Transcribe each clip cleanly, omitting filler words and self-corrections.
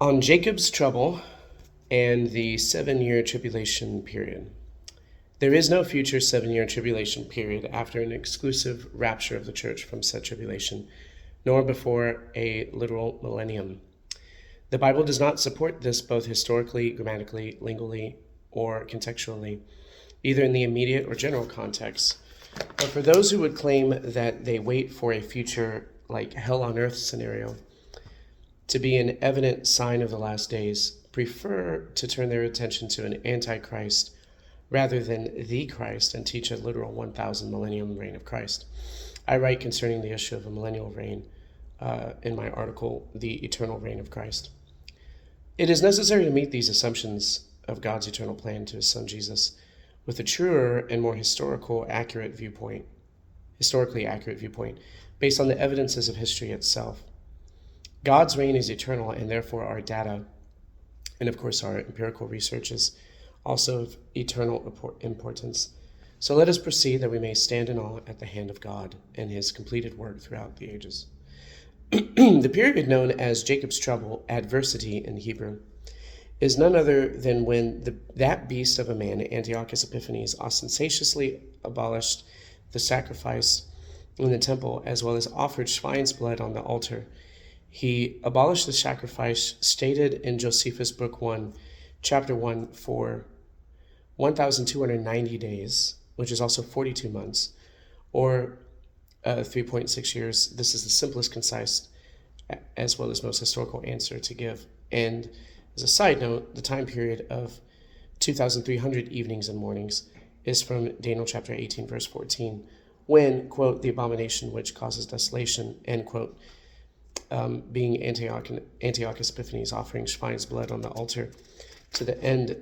On Jacob's trouble and the 7-year tribulation period. There is no future 7-year tribulation period after an exclusive rapture of the church from said tribulation, nor before a literal millennium. The Bible does not support this both historically, grammatically, lingually, or contextually, either in the immediate or general context. But for those who would claim that they wait for a future like hell on earth scenario to be an evident sign of the last days, prefer to turn their attention to an antichrist rather than the Christ and teach a literal 1,000 millennium reign of Christ. I write concerning the issue of a millennial reign in my article, The Eternal Reign of Christ. It is necessary to meet these assumptions of God's eternal plan to his son Jesus with a truer and more historically accurate viewpoint, based on the evidences of history itself. God's reign is eternal, and therefore our data, and of course our empirical research, is also of eternal importance. So let us proceed that we may stand in awe at the hand of God and his completed work throughout the ages. The period known as Jacob's trouble, adversity in Hebrew, is none other than when that beast of a man, Antiochus Epiphanes, ostentatiously abolished the sacrifice in the temple, as well as offered swine's blood on the altar. He abolished the sacrifice stated in Josephus, Book 1, Chapter 1, for 1,290 days, which is also 42 months, or 3.6 years. This is the simplest, concise, as well as most historical answer to give. And as a side note, the time period of 2,300 evenings and mornings is from Daniel chapter 18, verse 14, when, quote, the abomination which causes desolation, end quote, being Antiochus Epiphanes offering swine's blood on the altar to the end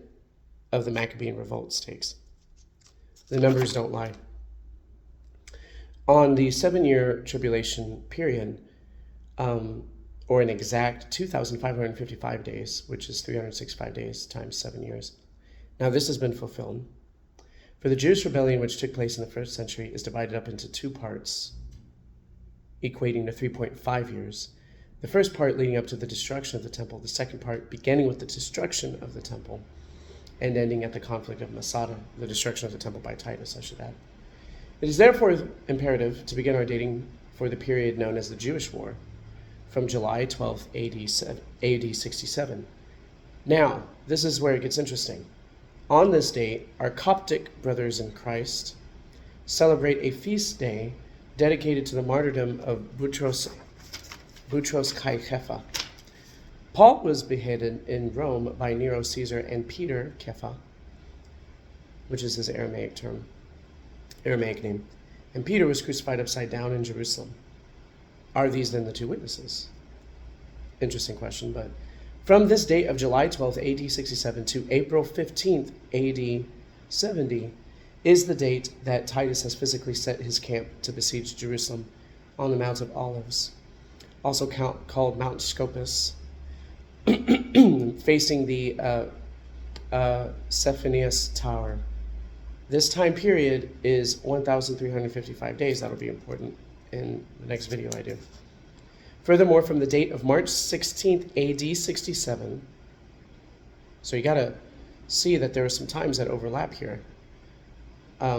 of the Maccabean revolt takes. The numbers don't lie. On the 7-year tribulation period, or an exact 2,555 days, which is 365 days times 7 years. Now this has been fulfilled. For the Jewish rebellion which took place in the 1st century is divided up into 2 parts, equating to 3.5 years. The first part leading up to the destruction of the temple, the second part beginning with the destruction of the temple and ending at the conflict of Masada, the destruction of the temple by Titus, I should add. It is therefore imperative to begin our dating for the period known as the Jewish War, from July 12th AD 67. Now, this is where it gets interesting. On this date, our Coptic brothers in Christ celebrate a feast day dedicated to the martyrdom of Boutros Kai Kepha. Paul was beheaded in Rome by Nero Caesar, and Peter Kepha, which is his Aramaic name, and Peter was crucified upside down in Jerusalem. Are these then the 2 witnesses? Interesting question, but from this date of July 12th, AD 67 to April 15th, AD 70 is the date that Titus has physically set his camp to besiege Jerusalem on the Mount of Olives, also called Mount Scopus, facing the Cephanius Tower. This time period is 1,355 days. That'll be important in the next video I do. Furthermore, from the date of March 16th, AD 67, so you got to see that there are some times that overlap here,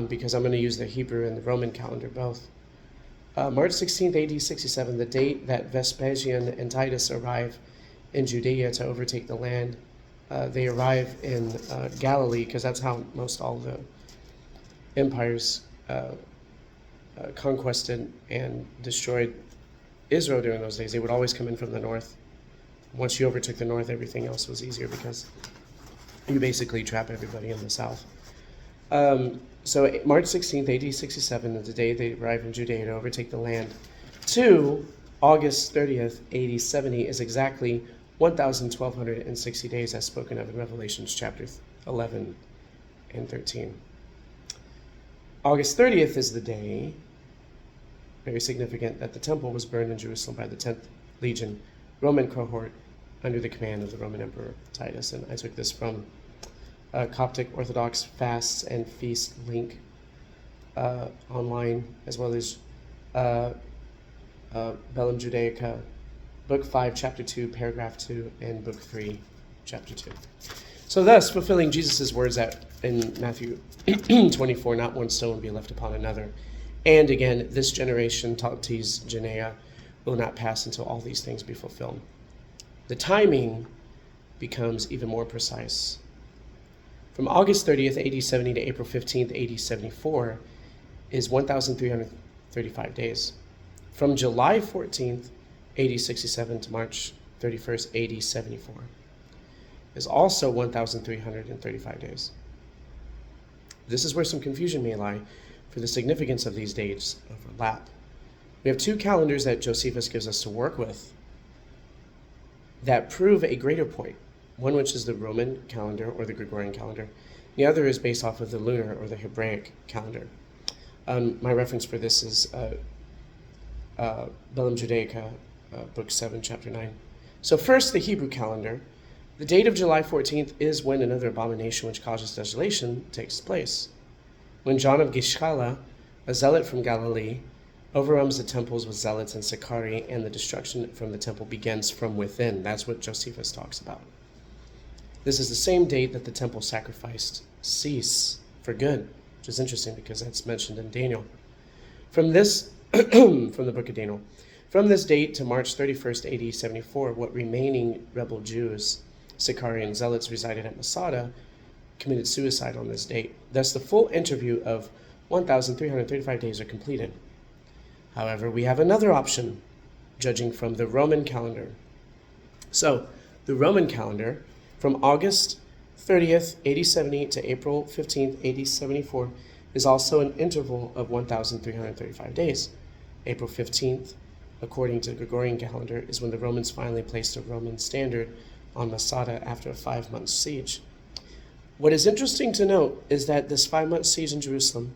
because I'm going to use the Hebrew and the Roman calendar both. March 16th, AD 67, the date that Vespasian and Titus arrive in Judea to overtake the land. They arrive in Galilee, because that's how most all the empires conquested and destroyed Israel during those days. They would always come in from the north. Once you overtook the north, everything else was easier because you basically trap everybody in the south. So March 16th, AD 67 is the day they arrive in Judea to overtake the land. To August 30th, AD 70 is exactly 1,260 days as spoken of in Revelations chapter 11 and 13. August 30th is the day, very significant, that the temple was burned in Jerusalem by the 10th Legion Roman cohort under the command of the Roman Emperor Titus. And I took this from Coptic Orthodox Fasts and Feast link online, as well as Bellum Judaica Book 5, Chapter 2, Paragraph 2, and Book 3, Chapter 2. So thus, fulfilling Jesus' words in Matthew 24, not one stone will be left upon another. And again, this generation, Taltis Genea, will not pass until all these things be fulfilled. The timing becomes even more precise. From August 30th, AD 70 to April 15th, AD 74 is 1,335 days. From July 14th, AD 67 to March 31st, AD 74 is also 1,335 days. This is where some confusion may lie, for the significance of these dates overlap. We have two calendars that Josephus gives us to work with that prove a greater point. One which is the Roman calendar or the Gregorian calendar. The other is based off of the lunar or the Hebraic calendar. My reference for this is Bellum Judaica, Book 7, Chapter 9. So first, the Hebrew calendar. The date of July 14th is when another abomination which causes desolation takes place. When John of Gishkala, a zealot from Galilee, overruns the temples with zealots and Sicarii, and the destruction from the temple begins from within. That's what Josephus talks about. This is the same date that the temple sacrificed cease for good, which is interesting because that's mentioned in Daniel. From this, from the book of Daniel, from this date to March 31st, AD 74, what remaining rebel Jews, Sicarii and zealots resided at Masada, committed suicide on this date. Thus, the full interview of 1,335 days are completed. However, we have another option, judging from the Roman calendar. So, the Roman calendar, from August 30th, AD 70 to April 15th, AD 74, is also an interval of 1,335 days. April 15th, according to the Gregorian calendar, is when the Romans finally placed a Roman standard on Masada after a 5-month siege. What is interesting to note is that this 5-month siege in Jerusalem,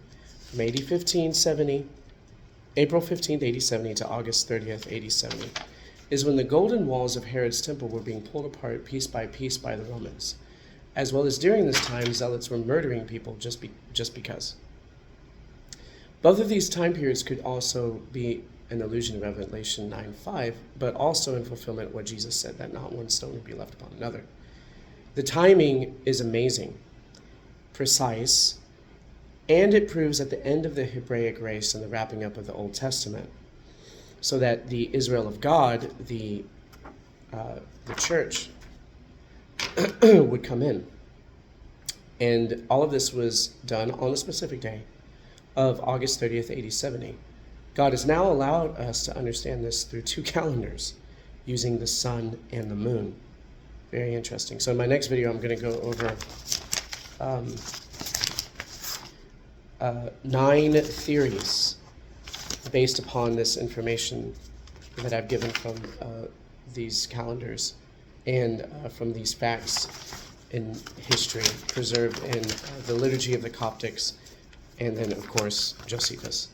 from AD 1570, April 15th, AD 70 to August 30th, AD 70, is when the golden walls of Herod's temple were being pulled apart piece by the Romans, as well as during this time, zealots were murdering people just because. Both of these time periods could also be an allusion to Revelation 9:5, but also in fulfillment of what Jesus said, that not one stone would be left upon another. The timing is amazing, precise, and it proves at the end of the Hebraic race and the wrapping up of the Old Testament, so that the Israel of God, the church, would come in. And all of this was done on a specific day of August 30th, AD 70. God has now allowed us to understand this through two calendars, using the sun and the moon. Very interesting. So in my next video, I'm going to go over 9 theories based upon this information that I've given from these calendars and from these facts in history preserved in the liturgy of the Coptics, and then, of course, Josephus.